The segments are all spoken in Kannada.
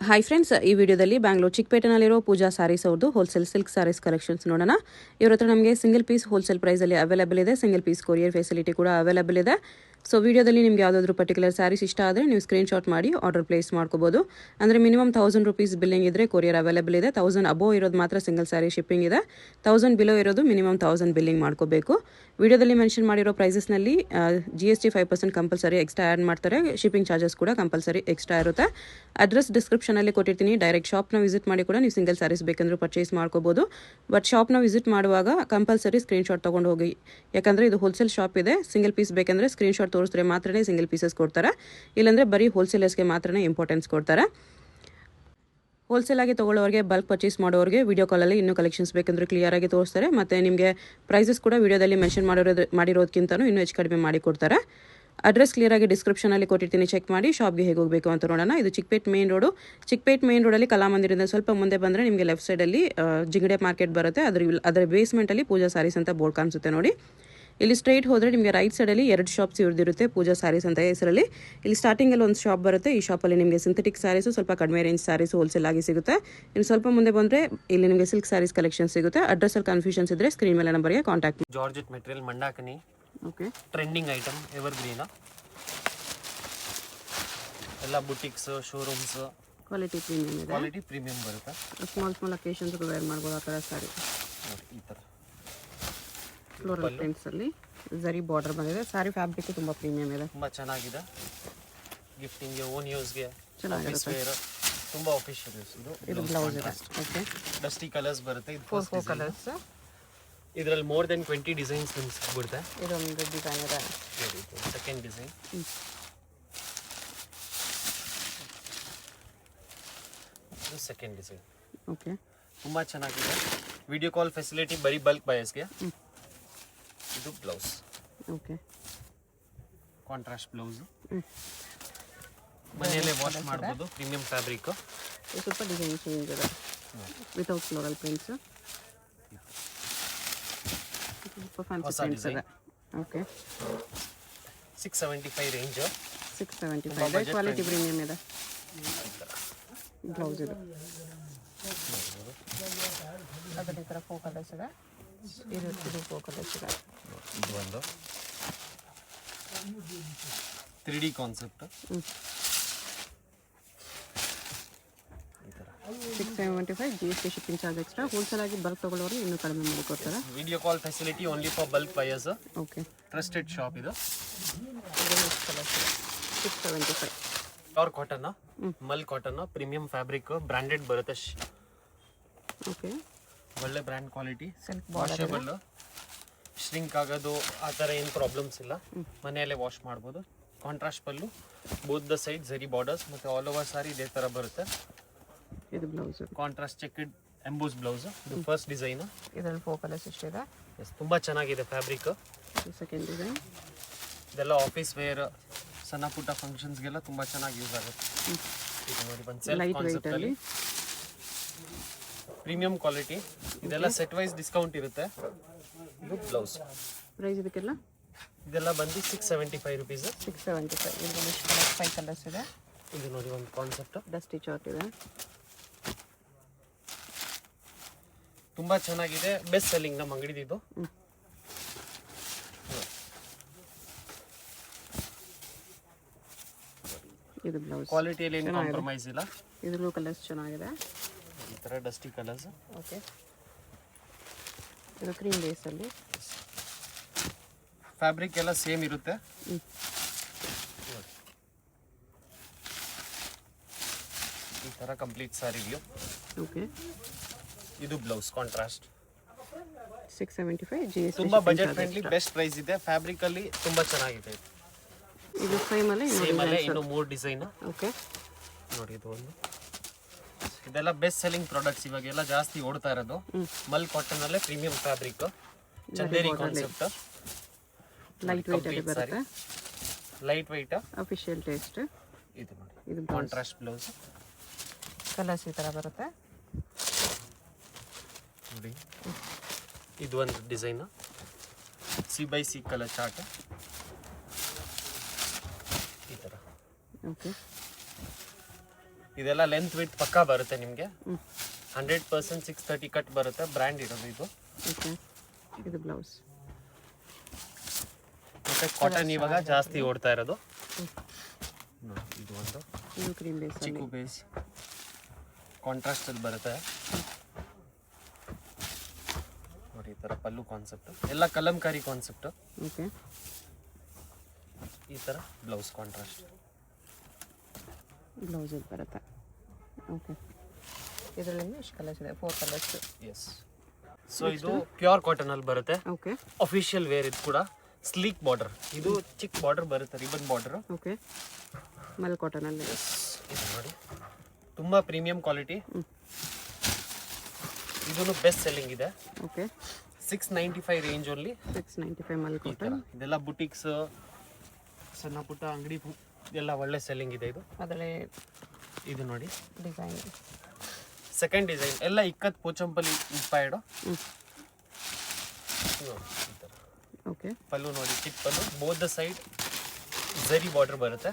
ಹಾಯ್ ಫ್ರೆಂಡ್ಸ್, ಈ ವಿಡಿಯೋದಲ್ಲಿ ಬ್ಯಾಂಗ್ಳೂರ್ ಚಿಕ್ಕಪೇಟೆನಲ್ಲಿರೋ ಪೂಜಾ ಸ್ಯಾರೀಸ್ ಅವ್ರದ್ದು ಹೋಲ್ಸೇಲ್ ಸಿಲ್ಕ್ ಸ್ಯಾರೀಸ್ ಕಲೆಕ್ಷನ್ಸ್ ನೋಡೋಣ. ಇವ್ರ ಹತ್ರ ನಮಗೆ ಸಿಂಗಲ್ ಪೀಸ್ ಹೋಲ್ಸೇಲ್ ಪ್ರೈಸಲ್ಲಿ ಅವೈಲೇಬಲ್ ಇದೆ. ಸಿಂಗಲ್ ಪೀಸ್ ಕೊರಿಯರ್ ಫೆಸಿಲಿಟಿ ಕೂಡ ಅವೈಲೇಬಲ್ ಇದೆ. ಸೊ ವಿಡಿಯೋದಲ್ಲಿ ನಿಮ್ಗೆ ಯಾವುದಾದ್ರೂ ಪರ್ಟಿಕ್ಯುಲರ್ ಸ್ಯಾರೀಸ್ ಇಷ್ಟ ಆದರೆ ನೀವು ಸ್ಕ್ರೀನ್ಶಾಟ್ ಮಾಡಿ ಆರ್ಡರ್ ಪ್ಲೇಸ್ ಮಾಡ್ಕೋಬೋದು. ಅಂದರೆ ಮಿನಿಮಮ್ 1000 ರೂಪೀಸ್ ಬಿಲ್ಲಿಂಗ್ ಇದ್ದರೆ ಕೊರಿಯರ್ ಅವೈಲೇಬಲ್ ಇದೆ. 1000 ಅಬೋವ್ ಇರೋದು ಮಾತ್ರ ಸಿಂಗಲ್ ಸ್ಯಾರಿ ಶಿಪ್ಪಿಂಗ್ ಇದೆ. 1000 ಬಿಲೋ ಇರೋದು ಮಿನಿಮಮ್ 1000 ಬಿಲ್ಲಿಂಗ್ ಮಾಡ್ಕೋಬೇಕು. ವಿಡಿಯೋದಲ್ಲಿ ಮೆನ್ಷನ್ ಮಾಡಿರೋ ಪ್ರೈಸಸ್ನಲ್ಲಿ GST 5% ಕಂಪಲ್ಸರಿ ಎಕ್ಸ್ಟ್ರಾ ಆ್ಯಡ್ ಮಾಡ್ತಾರೆ. ಶಿಪ್ಪಿಂಗ್ ಚಾರ್ಜಸ್ ಕೂಡ ಕಂಪಲ್ಸರಿ ಎಕ್ಸ್ಟ್ರಾ ಇರುತ್ತೆ. ಅಡ್ರೆಸ್ ಡಿಸ್ಕ್ರಿಪ್ಷನಲ್ಲಿ ಕೊಟ್ಟಿರ್ತೀನಿ. ಡೈರೆಕ್ಟ್ ಶಾಪ್ನ ವಿಸಿಟ್ ಮಾಡಿ ಕೂಡ ನೀವು ಸಿಂಗಲ್ ಸ್ಯಾರೀಸ್ ಬೇಕಂದ್ರೂ ಪರ್ಚೇಸ್ ಮಾಡ್ಕೋಬೋದು. ಬಟ್ ಶಾಪ್ನ ವಿಸಿಟ್ ಮಾಡುವಾಗ ಕಂಪಲ್ಸರಿ ಸ್ಕ್ರೀನ್ಶಾಟ್ ತೊಗೊಂಡು ಹೋಗಿ, ಯಾಕಂದರೆ ಇದು ಹೋಲ್ಸೇಲ್ ಶಾಪ್ ಇದೆ. ಸಿಂಗಲ್ ಪೀಸ್ ಬೇಕಂದರೆ ಸ್ಕ್ರೀನ್ಶಾಟ್ ತೋರಿಸಿದ್ರೆ ಮಾತ್ರನೇ ಸಿಂಗಲ್ ಪೀಸಸ್ ಕೊಡ್ತಾರೆ. ಇಲ್ಲಾಂದರೆ ಬರೀ ಹೋಲ್ಸೇಲರ್ಸ್ಗೆ ಮಾತ್ರನೇ ಇಂಪಾರ್ಟೆನ್ಸ್ ಕೊಡ್ತಾರೆ. ಹೋಲ್ಸೇಲ್ ಆಗಿ ತೊಗೊಳ್ಳೋರಿಗೆ, ಬಲ್ಕ್ ಪರ್ಚೇಸ್ ಮಾಡೋರಿಗೆ ವಿಡಿಯೋ ಕಾಲಲ್ಲಿ ಇನ್ನೂ ಕಲೆಕ್ಷನ್ಸ್ ಬೇಕಂದ್ರೆ ಕ್ಲಿಯರ್ ಆಗಿ ತೋರಿಸ್ತಾರೆ. ಮತ್ತು ನಿಮಗೆ ಪ್ರೈಸಸ್ ಕೂಡ ವಿಡಿಯೋದಲ್ಲಿ ಮೆನ್ಷನ್ ಮಾಡಿರೋದಕ್ಕಿಂತಲೂ ಇನ್ನೂ ಹೆಚ್ಚು ಕಡಿಮೆ ಮಾಡಿ ಕೊಡ್ತಾರೆ. ಅಡ್ರೆಸ್ ಕ್ಲಿಯರ್ ಆಗಿ ಡಿಸ್ಕ್ರಿಪ್ಷನಲ್ಲಿ ಕೊಟ್ಟಿರ್ತೀನಿ, ಚೆಕ್ ಮಾಡಿ. ಶಾಪ್ಗೆ ಹೇಗೆ ಹೋಗಬೇಕು ಅಂತ ನೋಡೋಣ. ಇದು Chickpet main road. Chickpet main ರೋಡಲ್ಲಿ ಕಲಾಮಂದಿರದಿಂದ ಸ್ವಲ್ಪ ಮುಂದೆ ಬಂದರೆ ನಿಮಗೆ ಲೆಫ್ಟ್ ಸೈಡಲ್ಲಿ ಜಿಂಗಡೆ ಮಾರ್ಕೆಟ್ ಬರುತ್ತೆ. ಅದರ ಬೇಸ್ಮೆಂಟಲ್ಲಿ ಪೂಜಾ ಸ್ಯಾರೀಸ್ ಅಂತ ಬೋರ್ಡ್ ಕಾಣಿಸುತ್ತೆ ನೋಡಿ. ಇಲ್ಲಿ ಸ್ಟ್ರೈಟ್ ಹೋದರೆ ನಿಮಗೆ ರೈಟ್ ಸೈಡಲ್ಲಿ 2 ಶಾಪ್ಸ್ ಇವ್ರದಿರುತ್ತೆ, ಪೂಜಾ ಸ್ಯಾರೀಸ್ ಅಂತ ಹೆಸರಲ್ಲಿ. ಇಲ್ಲಿ ಸ್ಟಾರ್ಟಿಂಗಲ್ಲಿ ಒಂದು ಶಾಪ್ ಬರುತ್ತೆ. ಈ ಶಾಪಲ್ಲಿ ನಿಮಗೆ ಸಿಂಥೆಟಿಕ್ ಸ್ಯಾರೀಸು, ಸ್ವಲ್ಪ ಕಡಿಮೆ ರೇಂಜ್ ಸ್ಯಾರೀಸು ಹೋಲ್ಸೇಲ್ ಆಗಿ ಸಿಗುತ್ತೆ. ಇನ್ನು ಸ್ವಲ್ಪ ಮುಂದೆ ಬಂದರೆ ಇಲ್ಲಿ ನಿಮಗೆ ಸಿಲ್ಕ್ ಸ್ಯಾರೀಸ್ ಕಲೆಕ್ಷನ್ ಸಿಗುತ್ತೆ. ಅಡ್ರೆಸ್ಸಲ್ಲಿ ಕನ್ಫ್ಯೂಷನ್ಸ್ ಇದ್ದರೆ ಸ್ಕ್ರೀನ್ ಮೇಲೆ ನಂಬರ್ಗೆ contact. Georgette material Mandakini, okay, trending item, evergreen, ಎಲ್ಲ ಬುಟಿಕ್ಸ್, ಶೋರೂಮ್ಸ್, ಕ್ವಾಲಿಟಿ ಪ್ರೀಮಿಯಂ ಇದೆ. ಕ್ವಾಲಿಟಿ ಪ್ರೀಮಿಯಂ ಬರುತ್ತೆ. ಸ್ಮಾಲ್ ಅಕೇಶನ್ಸ್ಗೆ ವೇರ್ ಮಾಡ್ಬೋದು ಆ ಥರ ಸ್ಯಾರಿ. ಈ ಥರ ಫ್ಲೋರಲ್ ಪ್ರಿಂಟ್ಸಲ್ಲಿ ಝರಿ ಬಾರ್ಡರ್ ಬಂದಿದೆ. ಸ್ಯಾರಿ ಫ್ಯಾಬ್ರಿಕ್ ತುಂಬ ಪ್ರೀಮಿಯಂ ಇದೆ, ತುಂಬ ಚೆನ್ನಾಗಿದೆ. ಗಿಫ್ಟಿಂಗ್ಗೆ, ಓನ್ ಯೂಸ್ಗೆ, ಚೆನ್ನಾಗಿರುತ್ತೆ. ತುಂಬ ಆಫಿಷಿಯಲ್ ಯೂಸ್. ಇದು ಬ್ಲೌಸ್ ಇದೆ. ಓಕೆ, ಡಸ್ಟಿ ಕಲರ್ಸ್ ಬರುತ್ತೆ. ಇದು 4 ಕಲರ್ಸ್. ಇದರಲ್ಲಿ ಮೋರ್ ದೆನ್ 20 ಡಿಸೈನ್ಸ್ ಸಿಗ್ಬಿಡುತ್ತೆ. ಇದೊಂದು ಡಿಸೈನ್ ಇದೆ. Second design. Second design okay, ತುಂಬ ಚೆನ್ನಾಗಿದೆ. ವಿಡಿಯೋ ಕಾಲ್ ಫೆಸಿಲಿಟಿ ಬರೀ ಬಲ್ಕ್ ಬಯಸ್ಗೆ. ಇದು ಬ್ಲೌಸ್. Okay, contrast blouse. ಮನೆಯಲ್ಲೇ ವಾಶ್ ಮಾಡ್ಬೋದು. Premium fabric. ಸ್ವಲ್ಪ ಡಿಸೈನ್ ಚೇಂಜ್ ಇದೆ ವಿತೌಟ್ ಫ್ಲೋರಲ್ ಪ್ರಿಂಟ್ಸ್. ಸ್ವಲ್ಪ ಫ್ಯಾನ್ಸಿ ಪ್ರಿಂಟ್ಸ್ ಇದೆ. Okay, 675 range. 675 ಇದೆ. ಕ್ವಾಲಿಟಿ ಪ್ರೀಮಿಯಂ ಇದೆ. ಬ್ಲೌಸ್ ಇದು. ಅದರ ಈ ಥರ 4 ಕಲರ್ಸ್ ಇದೆ. ಇದು 4 ಕಲರ್ಸ್ ಇದೆ. ಇದು ಒಂದು 3D concept. 675 GST shipping charge extra. Wholesale ಆಗಿ ಬಲ್ಕ್ ತಗೊಳ್ಳೋರು ಇನ್ನೂ ಕಡಿಮೆ ಮಾಡಿ ಕೊಡ್ತಾರೆ. Video call facility only for bulk buyers. Okay, trusted shop ಇದು. 675. Pure cotton, mul cotton, premium fabric, branded ಬರುತ್ತೆ. ಓಕೆ, ಒಳ್ಳೆ brand quality. Silk washable, shrink ಆಗೋದು ಆ ಥರ ಏನು ಪ್ರಾಬ್ಲಮ್ಸ್ ಇಲ್ಲ. ಮನೆಯಲ್ಲೇ ವಾಶ್ ಮಾಡ್ಬೋದು. Contrast pallu, both the side zari borders, ಮತ್ತು ಆಲ್ ಓವರ್ ಸಾರಿ ಇದೇ ಥರ ಬರುತ್ತೆ. ಇದು blouse. Contrast checked emboss blouse. ಇದು ಫಸ್ಟ್ ಡಿಸೈನ್. ಇದರಲ್ಲಿ 4 ಕಲರ್ಸ್ ಇಷ್ಟಿದೆ. ಎಸ್, ತುಂಬ ಚೆನ್ನಾಗಿದೆ ಫ್ಯಾಬ್ರಿಕ್. Second design. ಇದೆಲ್ಲ ಆಫೀಸ್ ವೇರ್, ಸಣ್ಣ ಪುಟ್ಟ ಫಂಕ್ಷನ್ಸ್ಗೆಲ್ಲ ತುಂಬ ಚೆನ್ನಾಗಿ ಯೂಸ್ ಆಗುತ್ತೆ. ಇದು ನೋಡಿ, ಒಂದು ಸೆಲ್ಫ್ ಕಾನ್ಸೆಪ್ಟ್ ಅಲ್ಲಿ ಪ್ರೀಮಿಯಂ ಕ್ವಾಲಿಟಿ. ಇದೆಲ್ಲ ಸೆಟ್ ವೈಸ್ ಡಿಸ್ಕೌಂಟ್ ಇರುತ್ತೆ. ಇದು ಬ್ಲೌಸ್. ಪ್ರೈಸ್ ಇದಕ್ಕೆಲ್ಲ ಇದೆಲ್ಲ ಬಂದು 675 ರುಪೀಸ್. 675. ಇದರಲ್ಲಿ 5 ಕಲರ್ಸ್ ಇದೆ. ಇದು ನೋಡಿ ಒಂದು ಕಾನ್ಸೆಪ್ಟ್. ಡಸ್ಟಿ ಚಾರ್ಟ್ ಇದೆ. ತುಂಬ ಚೆನ್ನಾಗಿದೆ. ಬೆಸ್ಟ್ ಸೆಲ್ಲಿಂಗ್ ನಮ್ಮ ಅಂಗಡಿದು. ಇದು ಬ್ಲೌಸ್. ಕ್ವಾಲಿಟಿಯಲ್ಲಿ ಏನು ಕಾಂಪ್ರಮೈಸ್ ಇಲ್ಲ. ಇದರಲ್ಲೂ ಕಲರ್ಸ್ ಚೆನ್ನಾಗಿದೆ. ಈ ಥರ ಡಸ್ಟಿ ಕಲರ್ಸ್. ಓಕೆ, ಇದು ಕ್ರೀಮ್ ಬೇಸಲ್ಲಿ. ಫ್ಯಾಬ್ರಿಕ್ ಎಲ್ಲ ಸೇಮ್ ಇರುತ್ತೆ. ಈ ಥರ ಕಂಪ್ಲೀಟ್ ಸಾರಿ ವ್ಯೂ. ಓಕೆ, ಇದು ಬ್ಲೌಸ್ ಕಾಂಟ್ರಾಸ್ಟ್. 675 GST. ತುಂಬ ಬಜೆಟ್ ಫ್ರೆಂಡ್ಲಿ, ಬೆಸ್ಟ್ ಪ್ರೈಸ್ ಇದೆ. ಫ್ಯಾಬ್ರಿಕ್ ಅಲ್ಲಿ ತುಂಬ ಚೆನ್ನಾಗಿದೆ. ಇದು ಸೇಮ್ ಅಲ್ಲೇ ಇನ್ನೂ 3 ಡಿಸೈನ್. ಓಕೆ, ನೋಡಿ ಇದು ಒಂದು. ಇದೆಲ್ಲ ಬೆಸ್ಟ್ ಸೆಲ್ಲಿಂಗ್ ಪ್ರಾಡಕ್ಟ್ಸ್. ಇವಾಗೆಲ್ಲ ಜಾಸ್ತಿ ಓಡ್ತಾ ಇರೋದು ಮಲ್ ಕಾಟನ್ ಅಲ್ಲೇ premium fabric, Chanderi concept. Lightweight ಅಲ್ಲಿ ಬರುತ್ತೆ. Lightweight, official taste. ಇದು ನೋಡಿ, ಇದು ಕಾಂಟ್ರಾಸ್ಟ್ ಬ್ಲೌಸ್. ಕಲರ್ಸ್ ಈ ಥರ ಬರುತ್ತೆ ನೋಡಿ. ಇದು ಒಂದು ಡಿಸೈನ್, C/C ಕಲರ್ ಚಾರ್ಟ್. ಈ ಥರ ಓಕೆ, ಇದೆಲ್ಲ ಲೆಂತ್ ವಿಡ್ತ್ ಪಕ್ಕಾ ಬರುತ್ತೆ ನಿಮಗೆ. 100% 630 ಕಟ್ ಬರುತ್ತೆ, ಬ್ರ್ಯಾಂಡ್ ಇರೋದು ಇದು. ಓಕೆ, ಇದು ಬ್ಲೌಸ್. ಮತ್ತೆ ಕಾಟನ್ ಇವಾಗ ಜಾಸ್ತಿ ಓಡ್ತಾ ಇರೋದು. ಇದು ಒಂದು ಇದು ಕ್ರೀಮ್ ಬೇಸ್ ಚಿಕ್ಕು ಬೇಸ್ ಕಾಂಟ್ರಾಸ್ಟ್ ಅಲ್ಲಿ ಬರುತ್ತೆ ನೋಡಿ. ಈ ತರ ಪಲ್ಲು ಕಾನ್ಸೆಪ್ಟ್ ಎಲ್ಲ ಕಲಂಕಾರಿ ಕಾನ್ಸೆಪ್ಟ್. ಓಕೆ, ಈ ತರ ಬ್ಲೌಸ್ ಕಾಂಟ್ರಾಸ್ಟ್ ಬ್ಲೌಸ್ ಬರುತ್ತೆ. ಓಕೆ, ಇದರಲ್ಲಿ ಎಷ್ಟು ಕಲರ್ಸ್ ಇದೆ? 4 ಕಲರ್ಸ್. ಎಸ್. ಸೊ ಇದು ಪ್ಯೂರ್ ಕಾಟನ್ ಅಲ್ಲಿ ಬರುತ್ತೆ. ಓಕೆ, ಅಫಿಷಿಯಲ್ ವೇರ್ ಇದು ಕೂಡ. ಸ್ಲೀಕ್ ಬಾರ್ಡರ್, ಇದು ಚಿಕ್ಕ ಬಾರ್ಡರ್ ಬರುತ್ತೆ, ರಿಬನ್ ಬಾರ್ಡರ್. ಓಕೆ, ಮಲ್ ಕಾಟನ್ ಅಲ್ಲಿ. ಇದು ನೋಡಿ ತುಂಬಾ ಪ್ರೀಮಿಯಂ ಕ್ವಾಲಿಟಿ. ಇದನ್ನು ಬೆಸ್ಟ್ ಸೆಲ್ಲಿಂಗ್ ಇದೆ. Okay, 695 range only. 695 ಮಲ್ ಕಾಟನ್. ಇದೆಲ್ಲ ಬುಟಿಕ್ಸ್, ಸಣ್ಣ ಪುಟ್ಟ ಅಂಗಡಿ ಎಲ್ಲ ಒಳ್ಳೆ ಸೆಲ್ಲಿಂಗ್ ಇದೆ ಇದು. ಅದರಲ್ಲಿ ಇದು ನೋಡಿ ಡಿಸೈನ್, ಸೆಕೆಂಡ್ ಡಿಸೈನ್ ಎಲ್ಲ ಇಕ್ಕತ್ ಪೋಚಂಪಲ್ಲಿ ಇನ್ಸ್ಪೈರ್ಡ್. ಓಕೆ, ಪಲ್ಲು ನೋಡಿ ಚಿಕ್ಕ pallu, both the side zari border ಬರುತ್ತೆ.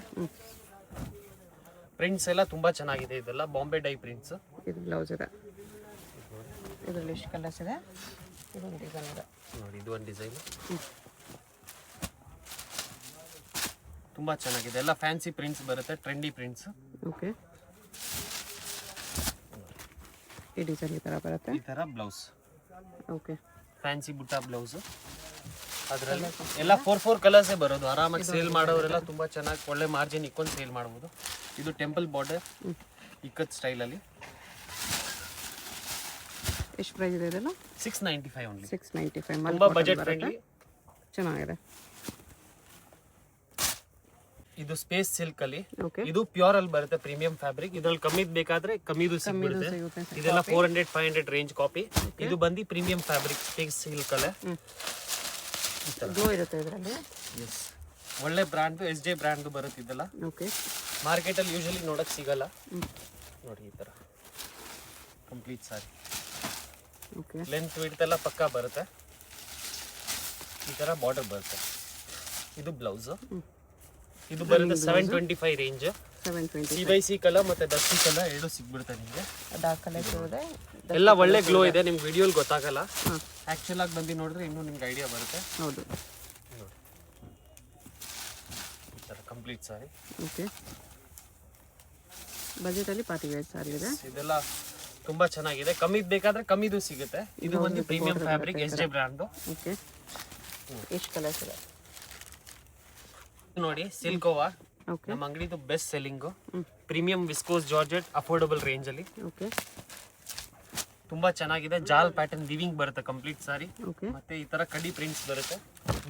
ಪ್ರಿಂಟ್ಸ್ ಎಲ್ಲ ತುಂಬಾ ಚೆನ್ನಾಗಿದೆ. ಇದೆಲ್ಲ ಬಾಂಬೆ ಡೈ ಪ್ರಿಂಟ್ಸ್. ಇದು ಬ್ಲೌಸ್ ಇದೆ. ಇದರಲ್ಲಿ ಎಷ್ಟು ಕಲರ್ಸ್ ಇದೆ? ಇದೊಂದು ಡಿಸೈನ್ ಇದೆ ನೋಡಿ, ಇದು ಒಂದು ಡಿಸೈನ್ ತುಂಬಾ ಚೆನ್ನಾಗಿದೆ. ಎಲ್ಲ ಫ್ಯಾನ್ಸಿ ಪ್ರಿಂಟ್ಸ್ ಬರುತ್ತೆ, ಟ್ರೆಂಡಿ ಪ್ರಿಂಟ್ಸ್. ಓಕೆ, ಈ ಡಿಸೈನ್ ಈ ತರ ಬರುತ್ತೆ. ಈ ತರ ಬ್ಲೌಸ್. ಓಕೆ, ಫ್ಯಾನ್ಸಿ ಬುಟ್ಟ ಬ್ಲೌಸ್. ಅದರಲ್ಲಿ ಎಲ್ಲ 4 ಕಲರ್ಸೇ ಬರೋದು. ಆರಾಮಾಗಿ ಸೇಲ್ ಮಾಡೋರೆಲ್ಲ ತುಂಬಾ ಚೆನ್ನಾಗಿ ಒಳ್ಳೆ ಮಾರ್ಜಿನ್ ಇಕ್ಕೊಂಡು ಸೇಲ್ ಮಾಡ್ಬೋದು. ಇದು ಟೆಂಪಲ್ ಬಾರ್ಡರ್ ಇಕ್ಕತ್ ಸ್ಟೈಲಲ್ಲಿ. ಎಷ್ಟು ಪ್ರೈಸ್ ಇದೆ ಇದೆಲ್ಲ? 695 ಓನ್ಲಿ. 695 ತುಂಬಾ ಬಜೆಟ್ ಫ್ರೆಂಡ್ಲಿ, ಚೆನ್ನಾಗಿದೆ. ಇದು ಸ್ಪೇಸ್ ಸಿಲ್ಕ್ ಅಲ್ಲಿ. ಓಕೆ, ಇದು ಪ್ಯೂರ್ ಅಲ್ಲಿ ಬರುತ್ತೆ, ಪ್ರೀಮಿಯಂ ಫ್ಯಾಬ್ರಿಕ್. ಇದ್ರಲ್ಲಿ ಕಮ್ಮಿದ್ ಬೇಕಾದ್ರೆ ಕಮ್ಮಿದು ಸಿಗುತ್ತೆ. ಇದೆಲ್ಲ 400-500 ರೇಂಜ್ ಕಾಪಿ. ಇದು ಬಂದು ಪ್ರೀಮಿಯಂ ಫ್ಯಾಬ್ರಿಕ್ ಸ್ಪೇಸ್ ಸಿಲ್ಕ್ ಅಲ್ಲೇ. ಗ್ಲೋ ಇರುತ್ತೆ ಇದರಲ್ಲಿ. ಎಸ್, ಒಳ್ಳೆ ಬ್ರ್ಯಾಂಡ್, SJ ಬ್ರ್ಯಾಂಡ್ ಬರುತ್ತೆ ಇದೆಲ್ಲ. ಓಕೆ, ಮಾರ್ಕೆಟ್ ಅಲ್ಲಿ ಯೂಶಲಿ ನೋಡಕ್ ಸಿಗಲ್ಲ. ನೋಡಿ ಈ ತರ complete sari. Okay, length width ಎಲ್ಲ ಪಕ್ಕಾ ಬರುತ್ತೆ. ಈ ತರ ಬಾರ್ಡರ್ ಬರುತ್ತೆ. ಇದು ಬ್ಲೌಸ್. ಇದು ಬರುತ್ತೆ 725 ರೇಂಜ್. 720. CYC ಕಲರ್ ಮತ್ತೆ ಡಸ್ಟಿ ಕಲರ್ ಎರಡು ಸಿಗ್ಬಿಡುತ್ತೆ ನಿಮಗೆ. ಡಾರ್ಕ್ ಕಲರ್ ಇದೆ, ಎಲ್ಲ ಒಳ್ಳೆ ಗ್ಲೋ ಇದೆ. ನಿಮ್ಗೆ ವಿಡಿಯೋಲಿ ಗೊತ್ತಾಗಲ್ಲ, ಆಕ್ಚುಲ್ ಆಗಿ ಬಂದು ನೋಡಿದ್ರೆ ಇನ್ನೂ ನಿಮ್ಗೆ ಐಡಿಯಾ ಬರುತ್ತೆ. ಹೌದು. ಈ ತರ ಕಂಪ್ಲೀಟ್ ಸಾರಿ. ಓಕೆ, ಬಜೆಟ್ ಅಲ್ಲಿ ಪಾರ್ಟಿ ವೇರ್ ಸಾರಿ ಇದೆ. ಇದೆಲ್ಲ ತುಂಬಾ ಚೆನ್ನಾಗಿದೆ. ಕಮ್ಮಿದ್ ಬೇಕಾದ್ರೆ ಕಮ್ಮಿದು ಸಿಗುತ್ತೆ. ಇದು ಒಂದು premium fabric, SJ brand. Okay, ಎಷ್ಟು ಕಲರ್ಸ್ ಇದೆ ನೋಡಿ? ಸಿಲ್ಕೋವಾ ಓಕೆ, ನಮ್ಮ ಅಂಗಡಿದು best selling. Premium viscose georgette, affordable range ಅಲ್ಲಿ. ಓಕೆ, ತುಂಬಾ ಚೆನ್ನಾಗಿದೆ. ಜಾಲ್ ಪ್ಯಾಟರ್ನ್ ವಿವಿಂಗ್ ಬರುತ್ತೆ ಕಂಪ್ಲೀಟ್ ಸಾರಿ. ಓಕೆ, ಮತ್ತೆ ಈ ತರ ಕಡಿ ಪ್ರಿಂಟ್ಸ್ ಬರುತ್ತೆ.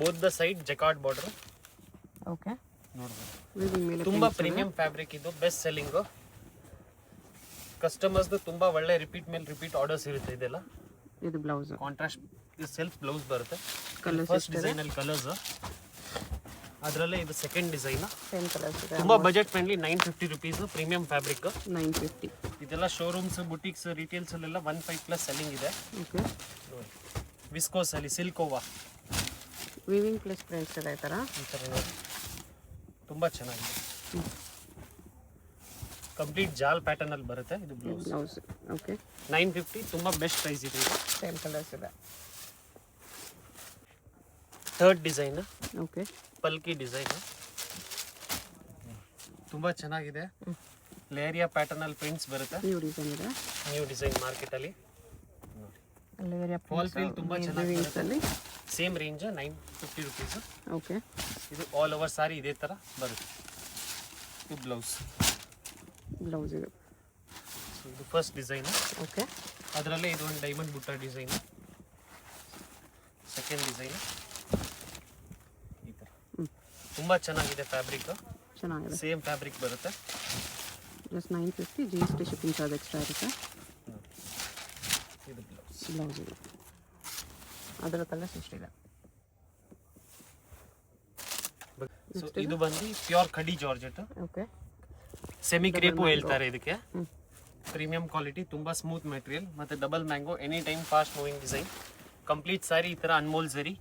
Both the side jacquard border. Okay, ನೋಡ್ಬೋದು, ವಿವಿಂಗ್ ಮೇಲೆ ತುಂಬಾ ಪ್ರೀಮಿಯಂ ಫ್ಯಾಬ್ರಿಕ್. ಇದು ಬೆಸ್ಟ್ ಸೆಲ್ಲಿಂಗ್. ಕಸ್ಟಮರ್ಸ್ ತುಂಬಾ ಒಳ್ಳೆ ರಿಪೀಟ್ ಮೇಲೆ ರಿಪೀಟ್ ಆರ್ಡರ್ಸ್ ಇರುತ್ತೆ. ಇದೆಲ್ಲ ಇದು ಬ್ಲೌಸ್. ಕಾಂಟ್ರಾಸ್ಟ್ ಸೆಲ್ಫ್ ಬ್ಲೌಸ್ ಬರುತ್ತೆ. ಕಲರ್ಸ್ ಫಸ್ಟ್ ಡಿಸೈನ್ ಅಲ್ಲಿ ಕಲರ್ಸ್, ಅದರಲ್ಲೇ ಇದು ಸೆಕೆಂಡ್ ಡಿಸೈನ್. 10 ಕಲರ್ಸ್ ಇದೆ. ತುಂಬಾ budget friendly, 950 rupees. Premium fabric 950. ಇದೆಲ್ಲ ಶೋರೂಮ್ಸ್, ಬುಟಿಕ್ಸ್, ರಿಟೇಲ್ಸ್ ಅಲ್ಲೆಲ್ಲ 15+ ಸೆಲ್ಲಿಂಗ್ ಇದೆ. ಓಕೆ, ವಿಸ್ಕೋಸ್ ಅಲ್ಲಿ ಸಿಲ್ಕೋವಾ ವಿವಿಂಗ್ ಪ್ಲಸ್ ಪ್ರೈಸ್ ಇದೆ ಈ ತರ. ಈ ತರ ನೋಡಿ, ತುಂಬಾ ಚೆನ್ನಾಗಿದೆ. ಕಂಪ್ಲೀಟ್ ಜಾಲ್ ಪ್ಯಾಟರ್ನ್ ಅಲ್ಲಿ ಬರುತ್ತೆ. ಇದು ಬ್ಲೌಸ್. ಓಕೆ, 950. ತುಂಬಾ ಬೆಸ್ಟ್ ಪ್ರೈಸ್ ಇದೆ. 10 ಕಲರ್ಸ್ ಇದೆ. ಥರ್ಡ್ ಡಿಸೈನ್, ಓಕೆ, ಪಲ್ಕಿ ಡಿಸೈನ್ ತುಂಬಾ ಚೆನ್ನಾಗಿದೆ. ಲೇರಿಯಾ ಪ್ಯಾಟರ್ನ್ ಅಲ್ಲಿ ಪ್ರಿಂಟ್ಸ್ ಬರುತ್ತೆ. ನ್ಯೂ ಡಿಸೈನ್ ಇದೆ. ನ್ಯೂ ಡಿಸೈನ್ ಮಾರ್ಕೆಟ್ ಅಲ್ಲಿ. ಲೇರಿಯಾ ಫಾಲ್ ಫೀಲ್ ತುಂಬಾ ಚೆನ್ನಾಗಿ ಬರುತ್ತೆ. ಅಲ್ಲಿ ಸೇಮ್ ರೇಂಜ್ 950 ರುಪೀಸ್. ಓಕೆ, ಇದು ಆಲ್ ಓವರ್ ಸಾರಿ ಇದೇ ತರ ಬರುತ್ತೆ. ಇದು ಬ್ಲೌಸ್. ಬ್ಲೌಸ್ ಇದೆ. ಇದು ಫಸ್ಟ್ ಡಿಸೈನ್. ಓಕೆ, ಅದರಲ್ಲೇ ಇದು ಒಂದು ಡೈಮಂಡ್ ಬುಟ್ಟ ಡಿಸೈನ್. ಸೆಕೆಂಡ್ ಡಿಸೈನ್ ಈ ತರ ತುಂಬಾ ಚೆನ್ನಾಗಿದೆ. ಫ್ಯಾಬ್ರಿಕ್ ಚೆನ್ನಾಗಿದೆ. ಸೇಮ್ ಫ್ಯಾಬ್ರಿಕ್ ಬರುತ್ತೆ. Just 950. GST shipping charge extra ಇರುತ್ತೆ. ಇದು ಬ್ಲೌಸ್. ಬ್ಲೌಸ್ ಇದೆ. ಅದರ ಕಲರ್ಸ್ ಎಷ್ಟಿದೆ? ಇದು ಬಂದು ಪ್ಯೂರ್ ಕಡಿ ಜಾರ್ಜೆಟ್. ಓಕೆ, ಸೆಮಿ ಕ್ರೇಪು ಹೇಳ್ತಾರೆ ಇದಕ್ಕೆ. ಪ್ರೀಮಿಯಂ ಕ್ವಾಲಿಟಿ, ತುಂಬಾ ಸ್ಮೂತ್ ಮೆಟೀರಿಯಲ್. ಮತ್ತೆ double mango, any time fast moving design. Complete sari ಈ ತರ ಅನ್ಮೋಲ್ ಜರಿ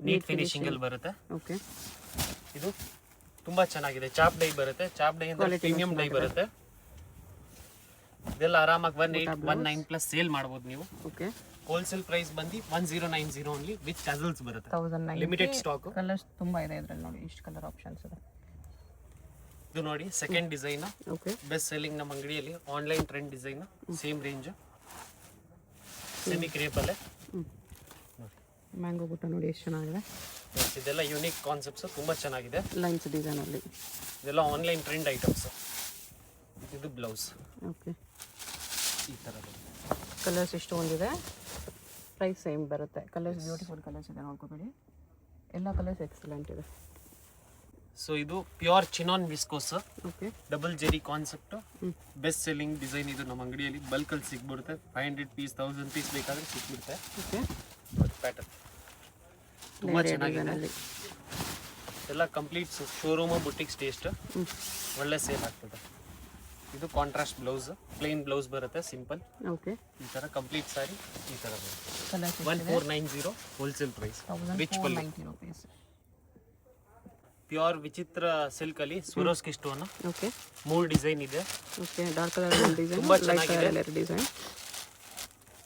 ನೀಟ್ ಫಿನಿಶಿಂಗ್ ಅಲ್ಲಿ ಬರುತ್ತೆ. ಓಕೆ, ಇದು ತುಂಬಾ ಚೆನ್ನಾಗಿದೆ. ಚಾಪ್ ಡೈ ಬರುತ್ತೆ. ಚಾಪ್ ಡೈ ಅಂದ್ರೆ ಪ್ರೀಮಿಯಂ ಡೈ ಬರುತ್ತೆ. ಇದೆಲ್ಲ ಆರಾಮಾಗಿ 1819 ಪ್ಲಸ್ ಸೇಲ್ ಮಾಡ್ಬೋದು ನೀವು. ಓಕೆ, ಹೋಲ್ಸೇಲ್ ಪ್ರೈಸ್ ಬಂದು 1090 ಓನ್ಲಿ ವಿತ್ ಟಸಲ್ಸ್ ಬರುತ್ತೆ. 1090 ಲಿಮಿಟೆಡ್ ಸ್ಟಾಕ್. ಕಲರ್ಸ್ ತುಂಬಾ ಇದೆ ಇದ್ರಲ್ಲಿ ನೋಡಿ, ಇಷ್ಟು ಕಲರ್ ಆಪ್ಷನ್ಸ್ ಇದೆ. ಇದು ನೋಡಿ second design, okay, best selling ನಮ್ಮ ಅಂಗಡಿಯಲ್ಲಿ online trend design, same range, semi ಕ್ರೇಪಲ್ಲೇ. ಮ್ಯಾಂಗೋ ಬುಟ್ಟ ನೋಡಿ ಎಷ್ಟು ಚೆನ್ನಾಗಿದೆ. ಇದೆಲ್ಲ ಯೂನಿಕ್ ಕಾನ್ಸೆಪ್ಟ್ಸ್, ತುಂಬಾ ಚೆನ್ನಾಗಿದೆ. ಲೈನ್ಸ್ ಡಿಸೈನ್ ಅಲ್ಲಿ ಇದೆಲ್ಲ ಆನ್ಲೈನ್ ಟ್ರೆಂಡ್ ಐಟಮ್ಸ್. ಇದು ಬ್ಲೌಸ್. ಓಕೆ, ಈ ತರ ಕಲರ್ಸ್ ಇಷ್ಟು ಒಂದಿದೆ, ಪ್ರೈಸ್ ಸೇಮ್ ಬರುತ್ತೆ. ಕಲರ್ಸ್ ಬ್ಯೂಟಿಫುಲ್ ಕಲರ್ಸ್ ಇದೆ, ನೋಡ್ಕೋಬೇಡಿ. ಎಲ್ಲ ಕಲರ್ಸ್ ಎಕ್ಸಲೆಂಟ್ ಇದೆ. ಸೊ ಇದು pure chinon viscose, okay, double Jerry concept, best selling design. ಇದು ನಮ್ಮ ಅಂಗಡಿಯಲ್ಲಿ ಬಲ್ಕಲ್ಲಿ ಸಿಗ್ಬಿಡುತ್ತೆ. 500 ಪೀಸ್ 1000 ಪೀಸ್ ಬೇಕಾದ್ರೆ ಸಿಕ್ಬಿಡುತ್ತೆ. ಓಕೆ, ಪ್ಯಾಟರ್ನ್ ತುಂಬಾ ಚೆನ್ನಾಗಿದೆ. ಎಲ್ಲ ಕಂಪ್ಲೀಟ್ ಶೋರೂಮ್ ಬುಟಿಕ್ಸ್ ಟೇಸ್ಟ್, ಒಳ್ಳೆ ಸೇಲ್ ಆಗ್ತದೆ. ಇದು ಕಾಂಟ್ರಾಸ್ಟ್ ಬ್ಲೌಸ್, ಪ್ಲೇನ್ ಬ್ಲೌಸ್ ಬರುತ್ತೆ, ಸಿಂಪಲ್. ಓಕೆ, ಈ ತರ ಕಂಪ್ಲೀಟ್ ಸಾರಿ ಈ ತರ ಬರುತ್ತೆ. Colours 1490 wholesale price. Rich pallu, 1490 rupees. Pure vichitra silk ಅಲ್ಲಿ ಸ್ವರೋಸ್ಕಿ ಸ್ಟೋನ್. ಓಕೆ, 3 ಡಿಸೈನ್ ಇದೆ. ಓಕೆ, ಡಾರ್ಕ್ ಕಲರ್ ಡಿಸೈನ್, ತುಂಬಾ ಲೈಟ್ ಚೆನ್ನಾಗಿದೆ. Colour design.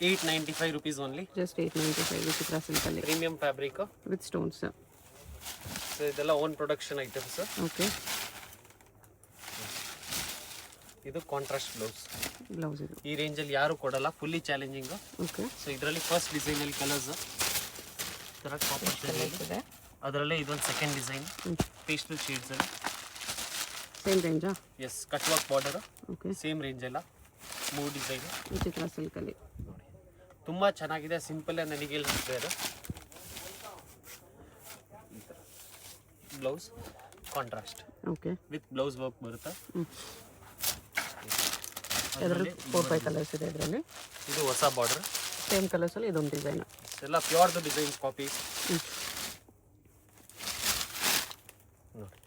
895 rupees only. Just 895 vichitra silk ಅಲ್ಲಿ premium fabric with stones. So ಇದೆಲ್ಲ ಓನ್ ಪ್ರೊಡಕ್ಷನ್ ಐಟಮ್ಸ್. ಓಕೆ, ಇದು ಕಾಂಟ್ರಾಸ್ಟ್ ಬ್ಲೌಸ್. ಬ್ಲೌಸ್ ಇದು ಈ ರೇಂಜ್ ಅಲ್ಲಿ ಯಾರು ಕೊಡಲ್ಲ, ಫುಲ್ಲಿ ಚಾಲೆಂಜಿಂಗ್. ಓಕೆ, ಸೊ ಇದರಲ್ಲಿ ಫಸ್ಟ್ ಡಿಸೈನ್ ಅಲ್ಲಿ ಕಲರ್ಸ್ ತರ ಕಾಪರ್ ಶೇಡ್ ಇದೆ. ಅದರಲ್ಲೇ ಇದೊಂದು ಸೆಕೆಂಡ್ ಡಿಸೈನ್ ಪೇಸ್ಟಲ್ ಶೇಡ್ಸ್ ಅಲ್ಲಿ. ಸೇಮ್ ರೇಂಜಾ? Yes, cut work border, okay, same range ಎಲ್ಲ 3 ಡಿಸೈನ್. ವಿಚಿತ್ರ ಸಿಲ್ಕ್ ಅಲ್ಲಿ ನೋಡಿ ತುಂಬಾ ಚೆನ್ನಾಗಿದೆ. ಸಿಂಪಲ್ ನನಗೆ ಹೇಳ್ತಿದ್ದಾರೆ. Blouse contrast okay, with blouse work ಬರುತ್ತೆ. ಇದರಲ್ಲಿ 4-5 ಕಲರ್ಸ್ ಇದೆ ಇದರಲ್ಲಿ. ಇದು ಹೊಸ ಬಾರ್ಡರ್, ಸೇಮ್ ಕಲರ್ಸ್ ಅಲ್ಲಿ ಇದೊಂದು ಡಿಸೈನ್. ಎಲ್ಲ ಪ್ಯೂರ್ ಡಿಸೈನ್ಸ್ ಕಾಪಿ. ನೋಡಿ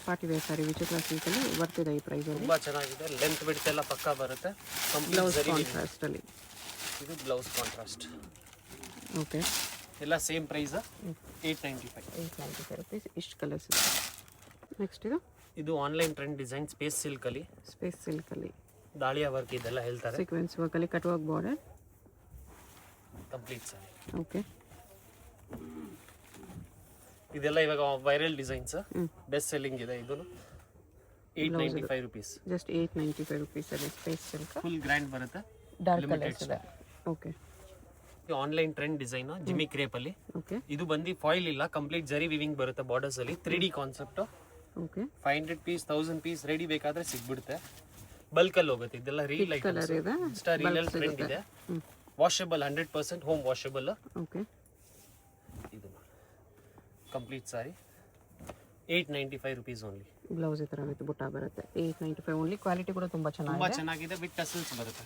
ಪಾರ್ಟಿ ವೇರ್ ಸಾರಿ ವಿಚಿತ್ರ ಸಿಲ್ಕ್ ಅಲ್ಲಿ ಬರ್ತಿದೆ ಈ ಪ್ರೈಸ್ ಅಲ್ಲಿ. ತುಂಬಾ ಚೆನ್ನಾಗಿದೆ. ಲೆಂತ್ ಬಿಡ್ತ್ ಎಲ್ಲ ಪಕ್ಕಾ ಬರುತ್ತೆ. ಬ್ಲೌಸ್ ಕಾಂಟ್ರಾಸ್ಟ್ ಅಲ್ಲಿ. ಇದು ಬ್ಲೌಸ್ ಕಾಂಟ್ರಾಸ್ಟ್. ಓಕೆ, ಎಲ್ಲ ಸೇಮ್ ಪ್ರೈಸ್ 895. 895 rupees. ಇಷ್ಟು ಕಲರ್ಸ್ ಇದೆ. ನೆಕ್ಸ್ಟ್ ಇದು online trend design, space silk ಅಲ್ಲಿ, ಸ್ಪೇಸ್ ಸಿಲ್ಕ್ ಅಲ್ಲಿ ದಾಳಿಯಾ ವರ್ಕ್ ಇದೆಲ್ಲ ಹೇಳ್ತಾರೆ. ಸೀಕ್ವೆನ್ಸ್ ವರ್ಕ್ ಅಲ್ಲಿ cut work border complete sari. Okay, ಇದೆಲ್ಲ ಇವಾಗ ವೈರಲ್ ಡಿಸೈನ್ಸ್, ಬೆಸ್ಟ್ ಸೆಲ್ಲಿಂಗ್ ಇದೆ. ಇದು 895 rupees. ಜಸ್ಟ್ 895 rupees ಅಲ್ಲಿ ಸ್ಪೇಸ್ ಸಿಲ್ಕ್. ಫುಲ್ ಗ್ರ್ಯಾಂಡ್ ಬರುತ್ತೆ. ಡಾರ್ಕ್ ಕಲರ್ಸ್ ಇದೆ. Okay, online trend design jimmy crepe ಅಲ್ಲಿ. ಓಕೆ, ಇದು ಬಂದು ಫಾಯಿಲ್ ಇಲ್ಲ, ಕಂಪ್ಲೀಟ್ ಜರಿ ವಿವಿಂಗ್ ಬರುತ್ತೆ ಬಾರ್ಡರ್ಸ್ ಅಲ್ಲಿ. 3D concept. Okay, 500 piece 1000 piece ready ಬೇಕಾದ್ರೆ ಸಿಗ್ಬಿಡುತ್ತೆ. ಬಲ್ಕ್ ಅಲ್ಲಿ ಹೋಗುತ್ತೆ. ಇದೆಲ್ಲ ರೀಲ್ ಕಲರ್ ಇದೆ. ಇನ್ಸ್ಟಾ ರೀಲ್ ಅಲ್ಲಿ ಟ್ರೆಂಡ್ ಇದೆ. Washable, 100% home washable. ಓಕೆ, ಇದು complete sari 895 rupees only. Blouse ಈ ತರ ವಿತ್ ಬುಟ್ಟ ಬರುತ್ತೆ. 895 ಓನ್ಲಿ. ಕ್ವಾಲಿಟಿ ಕೂಡ ತುಂಬಾ ತುಂಬಾ ಚೆನ್ನಾಗಿದೆ. ಚೆನ್ನಾಗಿದೆ. ವಿತ್ ಟಸಲ್ಸ್ ಬರುತ್ತೆ.